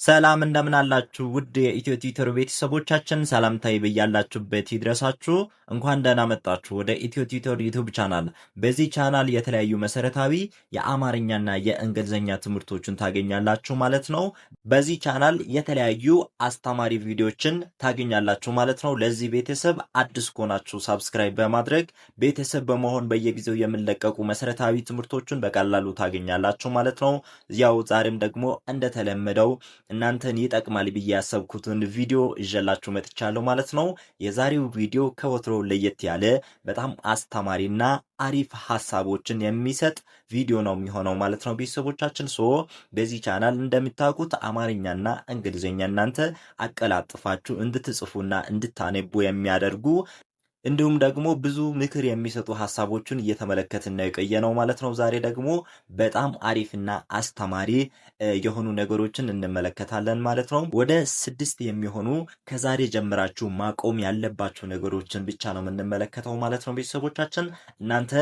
ሰላም እንደምን አላችሁ ውድ የኢትዮ ቲዩተር ቤተሰቦቻችን፣ ሰላምታዬ በያላችሁበት ይድረሳችሁ። እንኳን ደህና መጣችሁ ወደ ኢትዮ ቲዩተር ዩቲዩብ ቻናል። በዚህ ቻናል የተለያዩ መሰረታዊ የአማርኛና የእንግሊዝኛ ትምህርቶችን ታገኛላችሁ ማለት ነው። በዚህ ቻናል የተለያዩ አስተማሪ ቪዲዮችን ታገኛላችሁ ማለት ነው። ለዚህ ቤተሰብ አዲስ ከሆናችሁ ሳብስክራይብ በማድረግ ቤተሰብ በመሆን በየጊዜው የምንለቀቁ መሰረታዊ ትምህርቶችን በቀላሉ ታገኛላችሁ ማለት ነው። ያው ዛሬም ደግሞ እንደተለመደው እናንተን ይጠቅማል ብዬ ያሰብኩትን ቪዲዮ ይዤላችሁ መጥቻለሁ ማለት ነው። የዛሬው ቪዲዮ ከወትሮው ለየት ያለ በጣም አስተማሪና አሪፍ ሀሳቦችን የሚሰጥ ቪዲዮ ነው የሚሆነው ማለት ነው። ቤተሰቦቻችን በዚህ ቻናል እንደምታውቁት አማርኛና እንግሊዝኛ እናንተ አቀላጥፋችሁ እንድትጽፉና እንድታነቡ የሚያደርጉ እንዲሁም ደግሞ ብዙ ምክር የሚሰጡ ሀሳቦችን እየተመለከትን ነው የቆየነው ማለት ነው። ዛሬ ደግሞ በጣም አሪፍና አስተማሪ የሆኑ ነገሮችን እንመለከታለን ማለት ነው። ወደ 6 የሚሆኑ ከዛሬ ጀምራችሁ ማቆም ያለባችሁ ነገሮችን ብቻ ነው የምንመለከተው ማለት ነው። ቤተሰቦቻችን እናንተ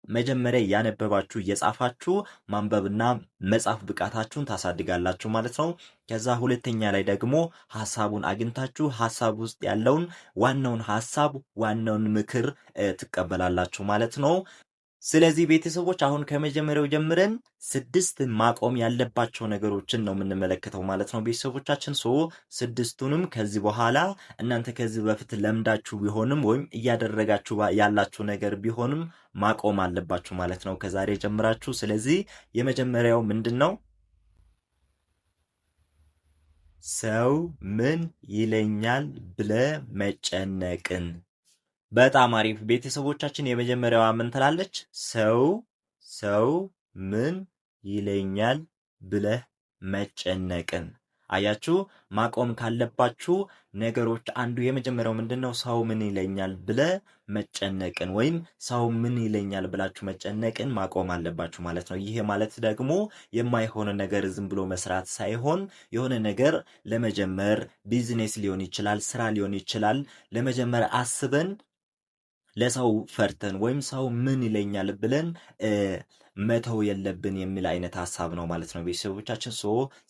መጀመሪያ ያነበባችሁ እየጻፋችሁ ማንበብና መጻፍ ብቃታችሁን ታሳድጋላችሁ ማለት ነው። ከዛ ሁለተኛ ላይ ደግሞ ሐሳቡን አግኝታችሁ ሐሳብ ውስጥ ያለውን ዋናውን ሐሳብ ዋናውን ምክር ትቀበላላችሁ ማለት ነው። ስለዚህ ቤተሰቦች አሁን ከመጀመሪያው ጀምረን 6 ማቆም ያለባቸው ነገሮችን ነው የምንመለከተው ማለት ነው። ቤተሰቦቻችን 6ቱንም ከዚህ በኋላ እናንተ ከዚህ በፊት ለምዳችሁ ቢሆንም ወይም እያደረጋችሁ ያላችሁ ነገር ቢሆንም ማቆም አለባችሁ ማለት ነው ከዛሬ ጀምራችሁ። ስለዚህ የመጀመሪያው ምንድነው? ሰው ምን ይለኛል ብለ መጨነቅን። በጣም አሪፍ ቤተሰቦቻችን። የመጀመሪያዋ ምን ትላለች? ሰው ምን ይለኛል ብለህ መጨነቅን። አያችሁ፣ ማቆም ካለባችሁ ነገሮች አንዱ የመጀመሪያው ምንድነው? ሰው ምን ይለኛል ብለህ መጨነቅን ወይም ሰው ምን ይለኛል ብላችሁ መጨነቅን ማቆም አለባችሁ ማለት ነው። ይሄ ማለት ደግሞ የማይሆን ነገር ዝም ብሎ መስራት ሳይሆን የሆነ ነገር ለመጀመር ቢዝነስ ሊሆን ይችላል፣ ስራ ሊሆን ይችላል። ለመጀመር አስበን ለሰው ፈርተን ወይም ሰው ምን ይለኛል ብለን መተው የለብን የሚል አይነት ሀሳብ ነው ማለት ነው። ቤተሰቦቻችን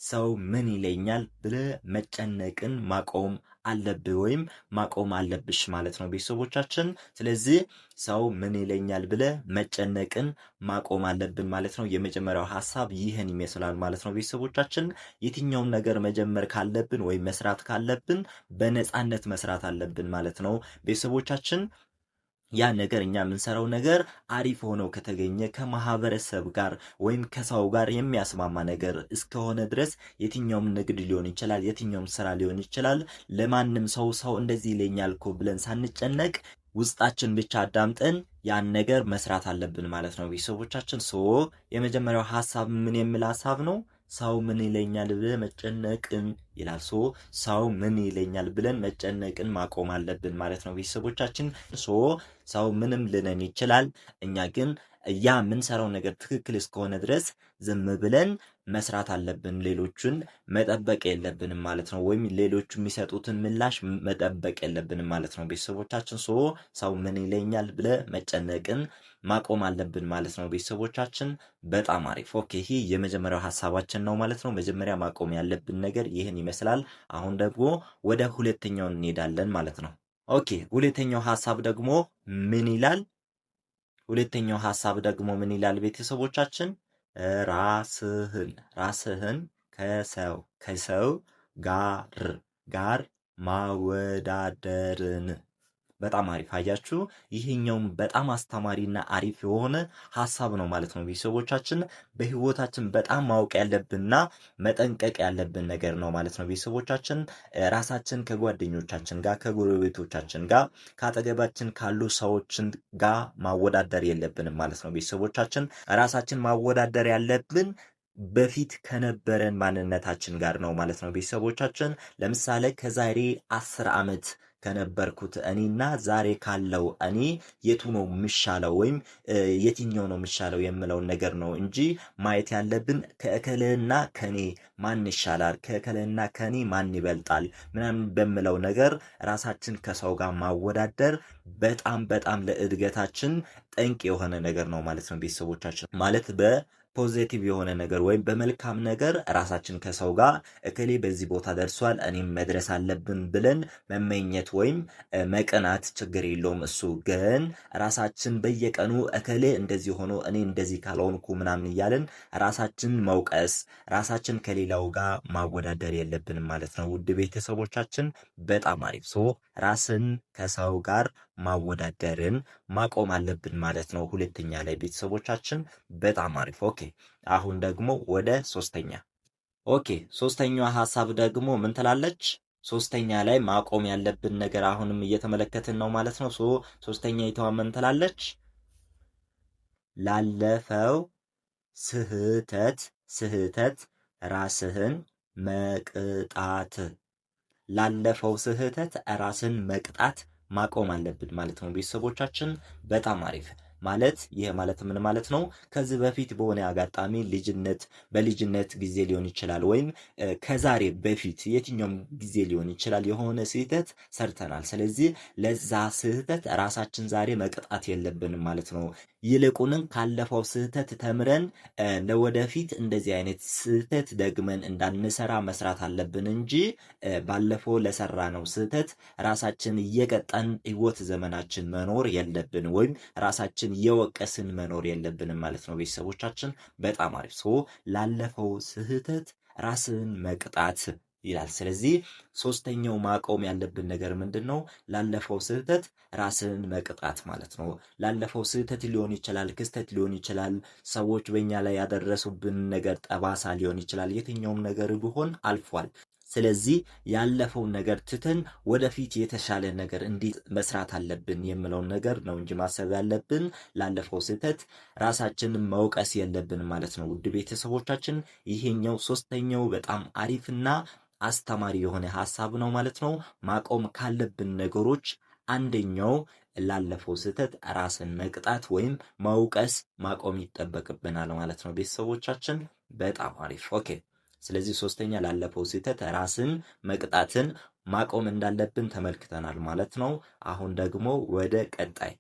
ሰው ምን ይለኛል ብለ መጨነቅን ማቆም አለብህ ወይም ማቆም አለብሽ ማለት ነው ቤተሰቦቻችን። ስለዚህ ሰው ምን ይለኛል ብለ መጨነቅን ማቆም አለብን ማለት ነው። የመጀመሪያው ሀሳብ ይህን ይመስላል ማለት ነው ቤተሰቦቻችን። የትኛውም ነገር መጀመር ካለብን ወይም መስራት ካለብን በነፃነት መስራት አለብን ማለት ነው ቤተሰቦቻችን። ያ ነገር እኛ የምንሰራው ነገር አሪፍ ሆኖ ከተገኘ ከማህበረሰብ ጋር ወይም ከሰው ጋር የሚያስማማ ነገር እስከሆነ ድረስ የትኛውም ንግድ ሊሆን ይችላል፣ የትኛውም ስራ ሊሆን ይችላል። ለማንም ሰው እንደዚህ ይለኛል እኮ ብለን ሳንጨነቅ ውስጣችን ብቻ አዳምጠን ያን ነገር መስራት አለብን ማለት ነው ቤተሰቦቻችን። የመጀመሪያው ሀሳብ ምን የሚል ሀሳብ ነው? ሰው ምን ይለኛል ብለን መጨነቅን ይላል። ሰው ምን ይለኛል ብለን መጨነቅን ማቆም አለብን ማለት ነው ቤተሰቦቻችን። ሰው ምንም ልነን ይችላል። እኛ ግን ያ የምንሰራው ነገር ትክክል እስከሆነ ድረስ ዝም ብለን መስራት አለብን። ሌሎቹን መጠበቅ የለብንም ማለት ነው። ወይም ሌሎቹ የሚሰጡትን ምላሽ መጠበቅ የለብንም ማለት ነው ቤተሰቦቻችን። ሰው ምን ይለኛል ብለ መጨነቅን ማቆም አለብን ማለት ነው ቤተሰቦቻችን። በጣም አሪፍ። ኦኬ፣ ይሄ የመጀመሪያው ሀሳባችን ነው ማለት ነው። መጀመሪያ ማቆም ያለብን ነገር ይህን ይመስላል። አሁን ደግሞ ወደ ሁለተኛው እንሄዳለን ማለት ነው። ኦኬ፣ ሁለተኛው ሀሳብ ደግሞ ምን ይላል? ሁለተኛው ሀሳብ ደግሞ ምን ይላል ቤተሰቦቻችን? ራስህን ከሰው ጋር ማወዳደርን። በጣም አሪፍ አያችሁ። ይሄኛውም በጣም አስተማሪና አሪፍ የሆነ ሀሳብ ነው ማለት ነው ቤተሰቦቻችን። በህይወታችን በጣም ማወቅ ያለብንና መጠንቀቅ ያለብን ነገር ነው ማለት ነው ቤተሰቦቻችን። ራሳችን ከጓደኞቻችን ጋር፣ ከጎረቤቶቻችን ጋር፣ ከአጠገባችን ካሉ ሰዎችን ጋር ማወዳደር የለብንም ማለት ነው ቤተሰቦቻችን። ራሳችን ማወዳደር ያለብን በፊት ከነበረን ማንነታችን ጋር ነው ማለት ነው ቤተሰቦቻችን። ለምሳሌ ከዛሬ 10 ዓመት ከነበርኩት እኔና ዛሬ ካለው እኔ የቱ ነው የሚሻለው ወይም የትኛው ነው የሚሻለው የምለውን ነገር ነው እንጂ ማየት ያለብን ከእከለና ከኔ ማን ይሻላል፣ ከእከለና ከኔ ማን ይበልጣል ምናምን በምለው ነገር ራሳችን ከሰው ጋር ማወዳደር በጣም ለእድገታችን ጠንቅ የሆነ ነገር ነው ማለት ነው ቤተሰቦቻችን። ማለት ፖዚቲቭ የሆነ ነገር ወይም በመልካም ነገር ራሳችን ከሰው ጋር እከሌ በዚህ ቦታ ደርሷል እኔም መድረስ አለብን ብለን መመኘት ወይም መቀናት ችግር የለውም። እሱ ግን ራሳችን በየቀኑ እከሌ እንደዚህ ሆኖ እኔ እንደዚህ ካልሆንኩ ምናምን እያለን ራሳችን መውቀስ፣ ራሳችን ከሌላው ጋር ማወዳደር የለብንም ማለት ነው። ውድ ቤተሰቦቻችን በጣም አሪፍ ራስን ከሰው ጋር ማወዳደርን ማቆም አለብን ማለት ነው። ሁለተኛ ላይ ቤተሰቦቻችን በጣም አሪፍ። ኦኬ አሁን ደግሞ ወደ ሶስተኛዋ ሀሳብ ደግሞ ምን ትላለች? ሶስተኛ ላይ ማቆም ያለብን ነገር አሁንም እየተመለከትን ነው ማለት ነው። ሶስተኛ ይተዋ ምን ትላለች? ላለፈው ስህተት ራስህን መቅጣት። ላለፈው ስህተት ራስን መቅጣት ማቆም አለብን ማለት ነው። ቤተሰቦቻችን በጣም አሪፍ ማለት ይሄ ማለት ምን ማለት ነው? ከዚህ በፊት በሆነ አጋጣሚ በልጅነት ጊዜ ሊሆን ይችላል ወይም ከዛሬ በፊት የትኛውም ጊዜ ሊሆን ይችላል የሆነ ስህተት ሰርተናል። ስለዚህ ለዛ ስህተት ራሳችን ዛሬ መቅጣት የለብንም ማለት ነው። ይልቁንም ካለፈው ስህተት ተምረን ለወደፊት እንደዚህ አይነት ስህተት ደግመን እንዳንሰራ መስራት አለብን እንጂ ባለፈው ለሰራነው ስህተት ራሳችን እየቀጣን ህይወት ዘመናችን መኖር የለብን ወይም ራሳችን እየወቀስን መኖር የለብንም ማለት ነው። ቤተሰቦቻችን በጣም አሪፍ ላለፈው ስህተት ራስን መቅጣት ይላል። ስለዚህ ሶስተኛው ማቆም ያለብን ነገር ምንድን ነው? ላለፈው ስህተት ራስን መቅጣት ማለት ነው። ላለፈው ስህተት ሊሆን ይችላል፣ ክስተት ሊሆን ይችላል፣ ሰዎች በእኛ ላይ ያደረሱብን ነገር ጠባሳ ሊሆን ይችላል። የትኛውም ነገር ቢሆን አልፏል። ስለዚህ ያለፈውን ነገር ትተን ወደፊት የተሻለ ነገር እንዴት መስራት አለብን የምለውን ነገር ነው እንጂ ማሰብ ያለብን ላለፈው ስህተት ራሳችንን መውቀስ የለብን ማለት ነው። ውድ ቤተሰቦቻችን ይሄኛው ሶስተኛው በጣም አሪፍና አስተማሪ የሆነ ሀሳብ ነው ማለት ነው። ማቆም ካለብን ነገሮች አንደኛው ላለፈው ስህተት ራስን መቅጣት ወይም መውቀስ ማቆም ይጠበቅብናል ማለት ነው። ቤተሰቦቻችን በጣም አሪፍ ኦኬ። ስለዚህ ሶስተኛ ላለፈው ስህተት ራስን መቅጣትን ማቆም እንዳለብን ተመልክተናል ማለት ነው። አሁን ደግሞ ወደ ቀጣይ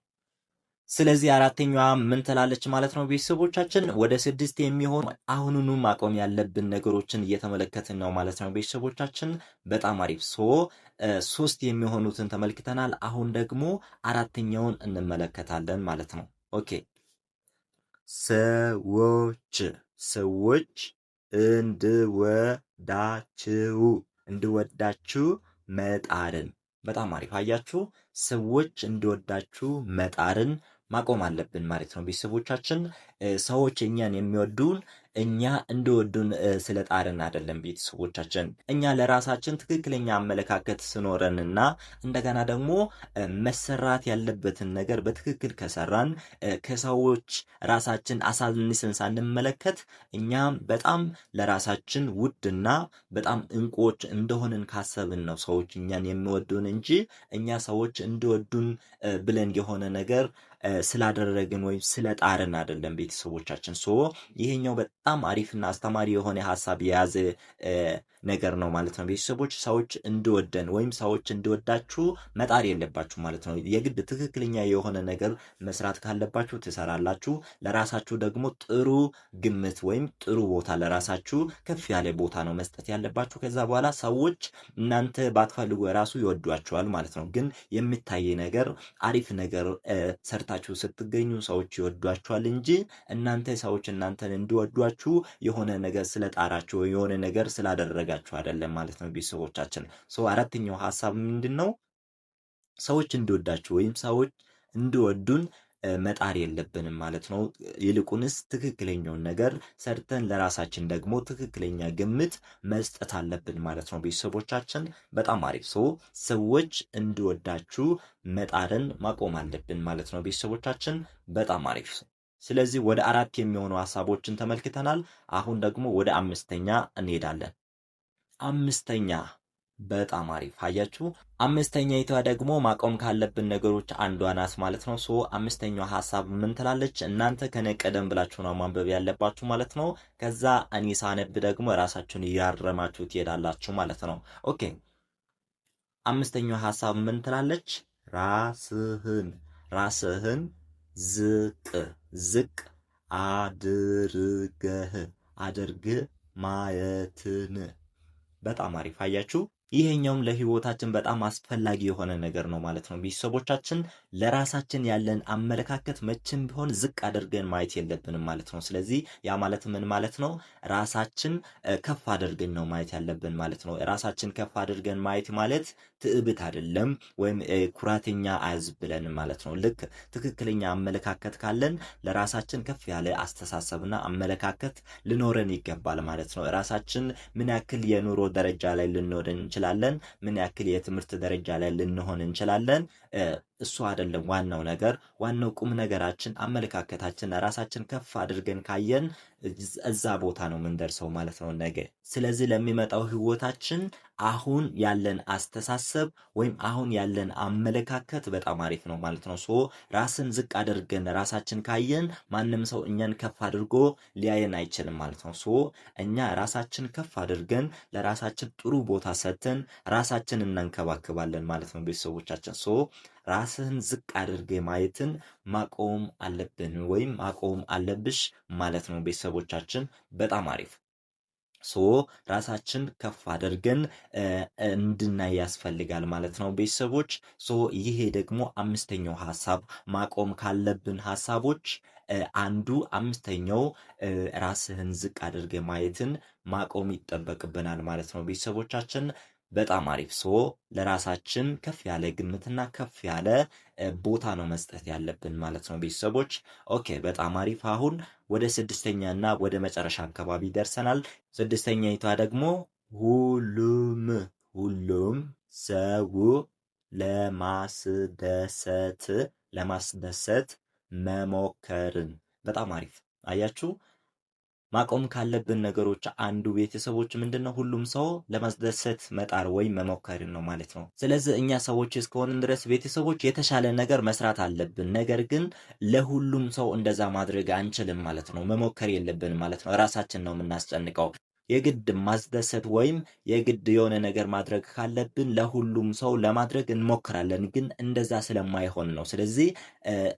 ስለዚህ አራተኛዋ ምን ትላለች ማለት ነው? ቤተሰቦቻችን ወደ 6 የሚሆኑ አሁኑኑ ማቆም ያለብን ነገሮችን እየተመለከትን ነው ማለት ነው። ቤተሰቦቻችን በጣም አሪፍ 3 የሚሆኑትን ተመልክተናል። አሁን ደግሞ አራተኛውን እንመለከታለን ማለት ነው። ኦኬ ሰዎች እንድወዳችሁ መጣርን። በጣም አሪፍ አያችሁ። ሰዎች እንዲወዳችሁ መጣርን ማቆም አለብን ማለት ነው። ቤተሰቦቻችን ሰዎች እኛን የሚወዱን እኛ እንዲወዱን ስለጣርን አይደለም። ቤተሰቦቻችን እኛ ለራሳችን ትክክለኛ አመለካከት ስኖረንና እንደገና ደግሞ መሰራት ያለበትን ነገር በትክክል ከሰራን ከሰዎች ራሳችን አሳንሰን ሳንመለከት እኛ በጣም ለራሳችን ውድና በጣም እንቁዎች እንደሆንን ካሰብን ነው ሰዎች እኛን የሚወዱን እንጂ እኛ ሰዎች እንዲወዱን ብለን የሆነ ነገር ስላደረግን ወይም ስለጣርን አይደለም። ቤተሰቦቻችን ይሄኛው በጣም አሪፍና አስተማሪ የሆነ ሀሳብ የያዘ ነገር ነው ማለት ነው። ቤተሰቦች ሰዎች እንዲወደን ወይም ሰዎች እንዲወዳችሁ መጣር የለባችሁ ማለት ነው። የግድ ትክክለኛ የሆነ ነገር መስራት ካለባችሁ ትሰራላችሁ። ለራሳችሁ ደግሞ ጥሩ ግምት ወይም ጥሩ ቦታ ለራሳችሁ ከፍ ያለ ቦታ ነው መስጠት ያለባችሁ። ከዛ በኋላ ሰዎች እናንተ ባትፈልጉ ራሱ ይወዷችኋል ማለት ነው። ግን የሚታይ ነገር አሪፍ ነገር ሰርታችሁ ስትገኙ ሰዎች ይወዷችኋል እንጂ እናንተ ሰዎች እናንተን እንዲወዷችሁ የሆነ ነገር ስለጣራችሁ የሆነ ነገር ስላደረጋችሁ አይደለም ማለት ነው። ቤተሰቦቻችን አራተኛው ሀሳብ ምንድነው? ሰዎች እንዲወዳችሁ ወይም ሰዎች እንዲወዱን መጣር የለብንም ማለት ነው። ይልቁንስ ትክክለኛውን ነገር ሰርተን ለራሳችን ደግሞ ትክክለኛ ግምት መስጠት አለብን ማለት ነው። ቤተሰቦቻችን በጣም አሪፍ ሰዎች እንዲወዳችሁ መጣርን ማቆም አለብን ማለት ነው። ቤተሰቦቻችን በጣም አሪፍ ስለዚህ ወደ 4 የሚሆኑ ሀሳቦችን ተመልክተናል። አሁን ደግሞ ወደ 5ኛ እንሄዳለን። 5ኛ በጣም አሪፍ አያችሁ። 5ኛይቷ ደግሞ ማቆም ካለብን ነገሮች አንዷ ናት ማለት ነው። 5ኛው ሀሳብ ምን ትላለች? እናንተ ከኔ ቀደም ብላችሁ ነው ማንበብ ያለባችሁ ማለት ነው። ከዛ እኔ ሳነብ ደግሞ ራሳችሁን እያረማችሁ ትሄዳላችሁ ማለት ነው። ኦኬ 5ኛው ሀሳብ ምን ትላለች? ራስህን ዝቅ አድርግ ማየትን። በጣም አሪፍ አያችሁ። ይሄኛውም ለህይወታችን በጣም አስፈላጊ የሆነ ነገር ነው ማለት ነው። ቤተሰቦቻችን ለራሳችን ያለን አመለካከት መቼም ቢሆን ዝቅ አድርገን ማየት የለብንም ማለት ነው። ስለዚህ ያ ማለት ምን ማለት ነው? ራሳችን ከፍ አድርገን ነው ማየት ያለብን ማለት ነው። ራሳችን ከፍ አድርገን ማየት ማለት ትዕብት አይደለም፣ ወይም ኩራተኛ አያዝብለን ማለት ነው። ልክ ትክክለኛ አመለካከት ካለን ለራሳችን ከፍ ያለ አስተሳሰብና አመለካከት ልኖረን ይገባል ማለት ነው። ራሳችን ምን ያክል የኑሮ ደረጃ ላይ ልንኖር እንችላለን፣ ምን ያክል የትምህርት ደረጃ ላይ ልንሆን እንችላለን፣ እሱ አይደለም ዋናው ነገር። ዋናው ቁም ነገራችን አመለካከታችን ራሳችን ከፍ አድርገን ካየን እዛ ቦታ ነው የምንደርሰው ማለት ነው ነገ። ስለዚህ ለሚመጣው ህይወታችን አሁን ያለን አስተሳሰብ ወይም አሁን ያለን አመለካከት በጣም አሪፍ ነው ማለት ነው። ሶ ራስን ዝቅ አድርገን ራሳችን ካየን ማንም ሰው እኛን ከፍ አድርጎ ሊያየን አይችልም ማለት ነው። ሶ እኛ ራሳችን ከፍ አድርገን ለራሳችን ጥሩ ቦታ ሰጥተን ራሳችን እናንከባክባለን ማለት ነው ቤተሰቦቻችን። ሶ ራስህን ዝቅ አድርገ ማየትን ማቆም አለብን ወይም ማቆም አለብሽ ማለት ነው ቤተሰቦቻችን። በጣም አሪፍ። ሶ ራሳችን ከፍ አድርገን እንድናይ ያስፈልጋል ማለት ነው ቤተሰቦች። ሶ ይሄ ደግሞ አምስተኛው ሐሳብ ማቆም ካለብን ሐሳቦች አንዱ አምስተኛው ራስህን ዝቅ አድርገ ማየትን ማቆም ይጠበቅብናል ማለት ነው ቤተሰቦቻችን። በጣም አሪፍ። ሶ ለራሳችን ከፍ ያለ ግምትና ከፍ ያለ ቦታ ነው መስጠት ያለብን ማለት ነው ቤተሰቦች። ኦኬ በጣም አሪፍ። አሁን ወደ ስድስተኛና ወደ መጨረሻ አካባቢ ደርሰናል። ስድስተኛይቷ ደግሞ ሁሉም ሰው ለማስደሰት መሞከርን። በጣም አሪፍ አያችሁ። ማቆም ካለብን ነገሮች አንዱ ቤተሰቦች ምንድነው? ሁሉም ሰው ለማስደሰት መጣር ወይም መሞከርን ነው ማለት ነው። ስለዚህ እኛ ሰዎች እስከሆንን ድረስ ቤተሰቦች የተሻለ ነገር መስራት አለብን። ነገር ግን ለሁሉም ሰው እንደዛ ማድረግ አንችልም ማለት ነው። መሞከር የለብንም ማለት ነው። ራሳችን ነው የምናስጨንቀው። የግድ ማስደሰት ወይም የግድ የሆነ ነገር ማድረግ ካለብን ለሁሉም ሰው ለማድረግ እንሞክራለን፣ ግን እንደዛ ስለማይሆን ነው። ስለዚህ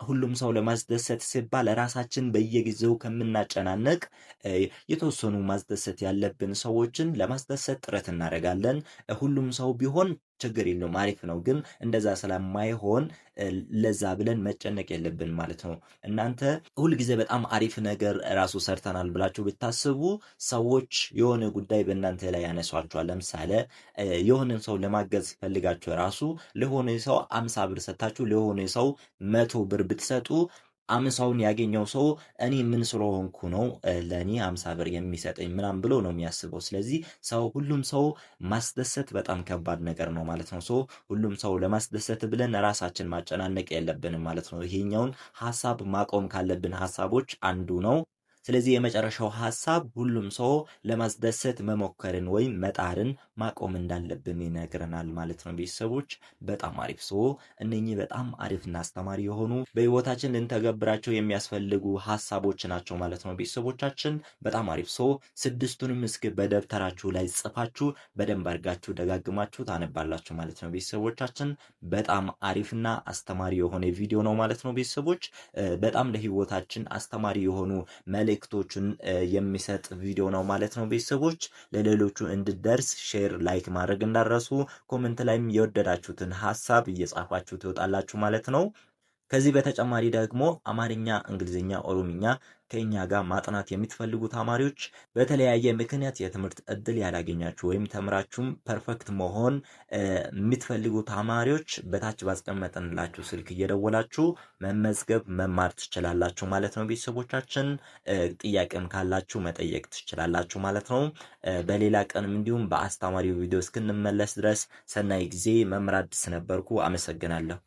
ሁሉም ሰው ለማስደሰት ሲባል ራሳችን በየጊዜው ከምናጨናነቅ የተወሰኑ ማስደሰት ያለብን ሰዎችን ለማስደሰት ጥረት እናደርጋለን። ሁሉም ሰው ቢሆን ችግር የለውም አሪፍ ነው። ግን እንደዛ ስለማይሆን ለዛ ብለን መጨነቅ የለብን ማለት ነው። እናንተ ሁልጊዜ በጣም አሪፍ ነገር ራሱ ሰርተናል ብላችሁ ብታስቡ ሰዎች የሆነ ጉዳይ በእናንተ ላይ ያነሷቸዋል። ለምሳሌ የሆነን ሰው ለማገዝ ፈልጋችሁ ራሱ ለሆነ ሰው 50 ብር ሰጥታችሁ ለሆነ ሰው 100 ብር ብትሰጡ 50ውን ያገኘው ሰው እኔ ምን ስለሆንኩ ነው ለእኔ 50 ብር የሚሰጠኝ ምናምን ብሎ ነው የሚያስበው። ስለዚህ ሁሉም ሰው ማስደሰት በጣም ከባድ ነገር ነው ማለት ነው። ሁሉም ሰው ለማስደሰት ብለን ራሳችን ማጨናነቅ የለብንም ማለት ነው። ይሄኛውን ሐሳብ ማቆም ካለብን ሐሳቦች አንዱ ነው። ስለዚህ የመጨረሻው ሐሳብ ሁሉም ሰው ለማስደሰት መሞከርን ወይም መጣርን ማቆም እንዳለብን ይነግረናል ማለት ነው። ቤተሰቦች በጣም አሪፍ። እነኚህ በጣም አሪፍና አስተማሪ የሆኑ በህይወታችን ልንተገብራቸው የሚያስፈልጉ ሐሳቦች ናቸው ማለት ነው። ቤተሰቦቻችን በጣም አሪፍ። ስድስቱንም እስኪ በደብተራችሁ ላይ ጽፋችሁ በደንብ አድርጋችሁ ደጋግማችሁ ታነባላችሁ ማለት ነው። ቤተሰቦቻችን በጣም አሪፍና አስተማሪ የሆነ ቪዲዮ ነው ማለት ነው። ቤተሰቦች በጣም ለህይወታችን አስተማሪ የሆኑ መልእክቶችን የሚሰጥ ቪዲዮ ነው ማለት ነው። ቤተሰቦች ለሌሎቹ እንድደርስ ሼር፣ ላይክ ማድረግ እንዳረሱ፣ ኮሜንት ላይም የወደዳችሁትን ሐሳብ እየጻፋችሁ ትወጣላችሁ ማለት ነው። ከዚህ በተጨማሪ ደግሞ አማርኛ፣ እንግሊዝኛ፣ ኦሮምኛ ከኛ ጋር ማጥናት የምትፈልጉ ተማሪዎች በተለያየ ምክንያት የትምህርት እድል ያላገኛችሁ ወይም ተምራችሁም ፐርፌክት መሆን የምትፈልጉ ተማሪዎች በታች ባስቀመጥንላችሁ ስልክ እየደወላችሁ መመዝገብ መማር ትችላላችሁ ማለት ነው። ቤተሰቦቻችን ጥያቄም ካላችሁ መጠየቅ ትችላላችሁ ማለት ነው። በሌላ ቀንም እንዲሁም በአስተማሪው ቪዲዮ እስክንመለስ ድረስ ሰናይ ጊዜ። መምህር አዲስ ነበርኩ። አመሰግናለሁ።